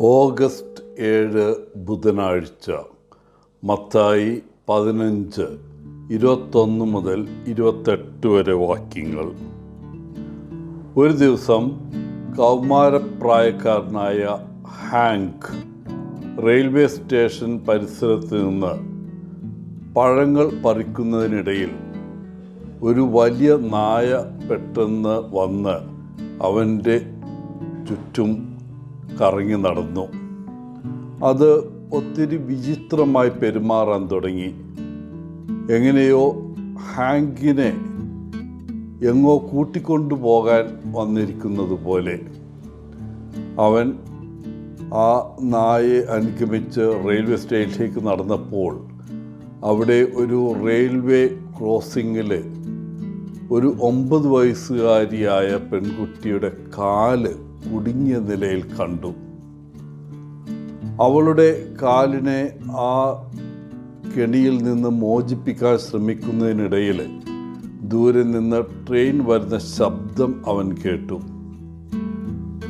August 7 ബുധനാഴ്ച. മത്തായി 15, 21 മുതൽ 28 വരെ വാക്യങ്ങൾ. ഒരു ദിവസം കൗമാരപ്രായക്കാരനായ ഹാങ്ക് റെയിൽവേ സ്റ്റേഷൻ പരിസരത്ത് നിന്ന് പഴങ്ങൾ പറിക്കുന്നതിനിടയിൽ ഒരു വലിയ നായ പെട്ടെന്ന് വന്ന് അവൻ്റെ ചുറ്റും കറങ്ങി നടന്നു. അത് ഒത്തിരി വിചിത്രമായി പെരുമാറാൻ തുടങ്ങി. എങ്ങനെയോ ഹാങ്കിനെ എങ്ങോ കൂട്ടിക്കൊണ്ടുപോകാൻ വന്നിരിക്കുന്നത് പോലെ. അവൻ ആ നായയെ അനുഗമിച്ച് റെയിൽവേ സ്റ്റേഷനിലേക്ക് നടന്നപ്പോൾ അവിടെ ഒരു റെയിൽവേ ക്രോസിങ്ങിൽ ഒരു 9 വയസ്സുകാരിയായ പെൺകുട്ടിയുടെ കാല് കുടുങ്ങിയ നിലയിൽ കണ്ടു. അവളുടെ കാലിനെ ആ കെണിയിൽ നിന്ന് മോചിപ്പിക്കാൻ ശ്രമിക്കുന്നതിനിടയിൽ ദൂരെ നിന്ന് ട്രെയിൻ വരുന്ന ശബ്ദം അവൻ കേട്ടു.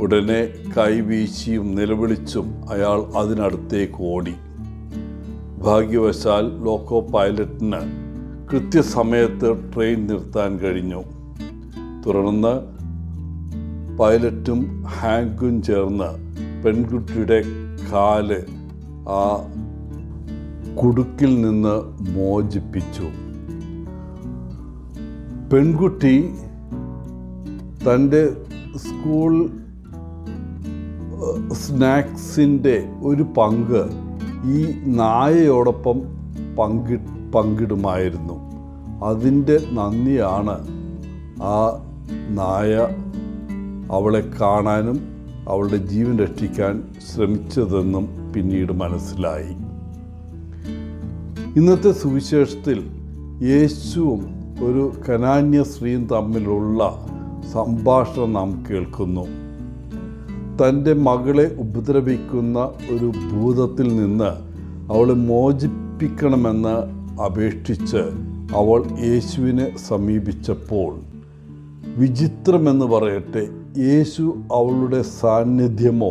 ഉടനെ കൈവീശിയും നിലവിളിച്ചും അയാൾ അതിനടുത്തേക്ക് ഓടി. ഭാഗ്യവശാൽ ലോക്കോ പൈലറ്റിന് കൃത്യസമയത്ത് ട്രെയിൻ നിർത്താൻ കഴിഞ്ഞു. തുടർന്ന് പൈലറ്റും ഹാങ്കും ചേർന്ന് പെൺകുട്ടിയുടെ കാല് ആ കുടുക്കിൽ നിന്ന് മോചിപ്പിച്ചു. പെൺകുട്ടി തൻ്റെ സ്കൂൾ സ്നാക്സിൻ്റെ ഒരു പങ്ക് ഈ നായയോടൊപ്പം പങ്കിടുമായിരുന്നു. അതിൻ്റെ നന്ദിയാണ് ആ നായ അവളെ കാണാനും അവളുടെ ജീവൻ രക്ഷിക്കാൻ ശ്രമിച്ചതെന്നും പിന്നീട് മനസ്സിലായി. ഇന്നത്തെ സുവിശേഷത്തിൽ യേശുവും ഒരു കനാന്യ സ്ത്രീയും തമ്മിലുള്ള സംഭാഷണം നാം കേൾക്കുന്നു. തൻ്റെ മകളെ ഉപദ്രവിക്കുന്ന ഒരു ഭൂതത്തിൽ നിന്ന് അവളെ മോചിപ്പിക്കണമെന്ന് അപേക്ഷിച്ച് അവൾ യേശുവിനെ സമീപിച്ചപ്പോൾ, വിചിത്രമെന്ന് പറയട്ടെ, യേശു അവളുടെ സാന്നിധ്യമോ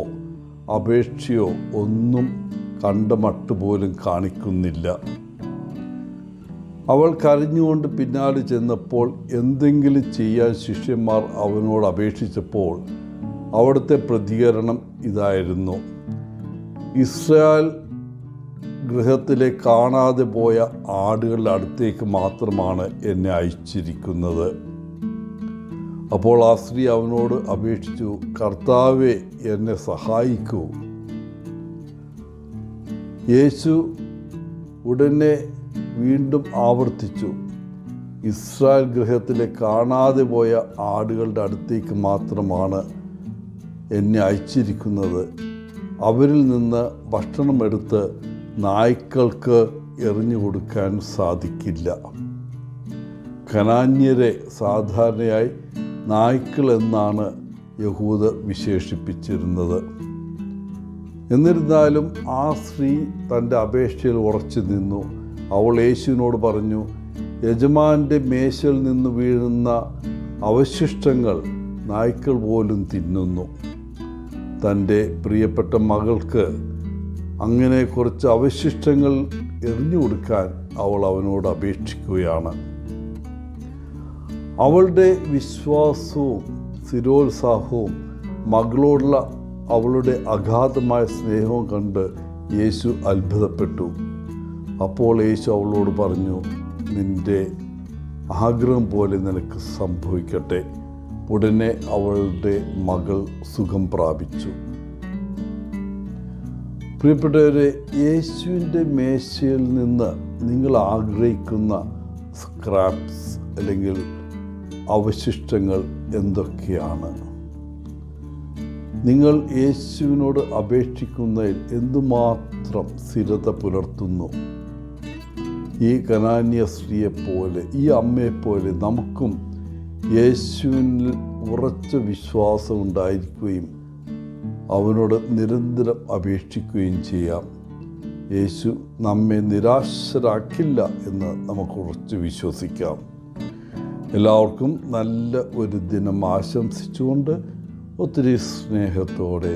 അപേക്ഷയോ ഒന്നും കണ്ട മട്ടുപോലും കാണിക്കുന്നില്ല. അവൾ കരഞ്ഞുകൊണ്ട് പിന്നാലെ ചെന്നപ്പോൾ എന്തെങ്കിലും ചെയ്യാൻ ശിഷ്യന്മാർ അവനോട് അപേക്ഷിച്ചപ്പോൾ അവിടുത്തെ പ്രതികരണം ഇതായിരുന്നു: ഇസ്രായേൽ ഗൃഹത്തിലെ കാണാതെ പോയ ആടുകളുടെ അടുത്തേക്ക് മാത്രമാണ് എന്നെ അയച്ചിരിക്കുന്നത്. അപ്പോൾ ആ സ്ത്രീ അവനോട് അപേക്ഷിച്ചു, കർത്താവേ, എന്നെ സഹായിക്കൂ. യേശു ഉടനെ വീണ്ടും ആവർത്തിച്ചു, ഇസ്രായേൽ ഗൃഹത്തിലെ കാണാതെ പോയ ആടുകളുടെ അടുത്തേക്ക് മാത്രമാണ് എന്നെ അയച്ചിരിക്കുന്നത്. അവരിൽ നിന്ന് ഭക്ഷണമെടുത്ത് നായ്ക്കൾക്ക് എറിഞ്ഞു കൊടുക്കാൻ സാധിക്കില്ല. കനാന്യരെ സാധാരണയായി നായ്ക്കൾ എന്നാണ് യഹൂദ വിശേഷിപ്പിച്ചിരുന്നത്. എന്നിരുന്നാലും ആ സ്ത്രീ തൻ്റെ അപേക്ഷയിൽ ഉറച്ചു നിന്നു. അവൾ യേശുവിനോട് പറഞ്ഞു, യജമാൻ്റെ മേശയിൽ നിന്ന് വീഴുന്ന അവശിഷ്ടങ്ങൾ നായ്ക്കൾ പോലും തിന്നുന്നു. തൻ്റെ പ്രിയപ്പെട്ട മകൾക്ക് അങ്ങനെ കുറച്ച് അവശിഷ്ടങ്ങൾ എറിഞ്ഞു കൊടുക്കാൻ അവൾ അവനോട് അപേക്ഷിക്കുകയാണ്. അവളുടെ വിശ്വാസവും സ്ഥിരോത്സാഹവും മകളോടുള്ള അവളുടെ അഗാധമായ സ്നേഹവും കണ്ട് യേശു അത്ഭുതപ്പെട്ടു. അപ്പോൾ യേശു അവളോട് പറഞ്ഞു, നിൻ്റെ ആഗ്രഹം പോലെ നിനക്ക് സംഭവിക്കട്ടെ. ഉടനെ അവളുടെ മകൾ സുഖം പ്രാപിച്ചു. പ്രിയപ്പെട്ടവരെ, യേശുവിൻ്റെ മേശയിൽ നിന്ന് നിങ്ങൾ ആഗ്രഹിക്കുന്ന സ്ക്രാപ്സ് അല്ലെങ്കിൽ അവശിഷ്ടങ്ങൾ എന്തൊക്കെയാണ്? നിങ്ങൾ യേശുവിനോട് അപേക്ഷിക്കുന്നതിൽ എന്തുമാത്രം സ്ഥിരത പുലർത്തുന്നു? ഈ കനാന്യ സ്ത്രീയെപ്പോലെ, ഈ അമ്മയെപ്പോലെ നമുക്കും യേശുവിനിൽ ഉറച്ച വിശ്വാസം ഉണ്ടായിരിക്കുകയും അവനോട് നിരന്തരം അപേക്ഷിക്കുകയും ചെയ്യാം. യേശു നമ്മെ നിരാശരാക്കില്ല എന്ന് നമുക്ക് ഉറച്ച് വിശ്വസിക്കാം. എല്ലാവർക്കും നല്ല ഒരു ദിനം ആശംസിച്ചുകൊണ്ട് ഒത്തിരി സ്നേഹത്തോടെ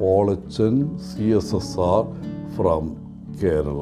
പോളച്ചൻ CSSR ഫ്രം കേരള.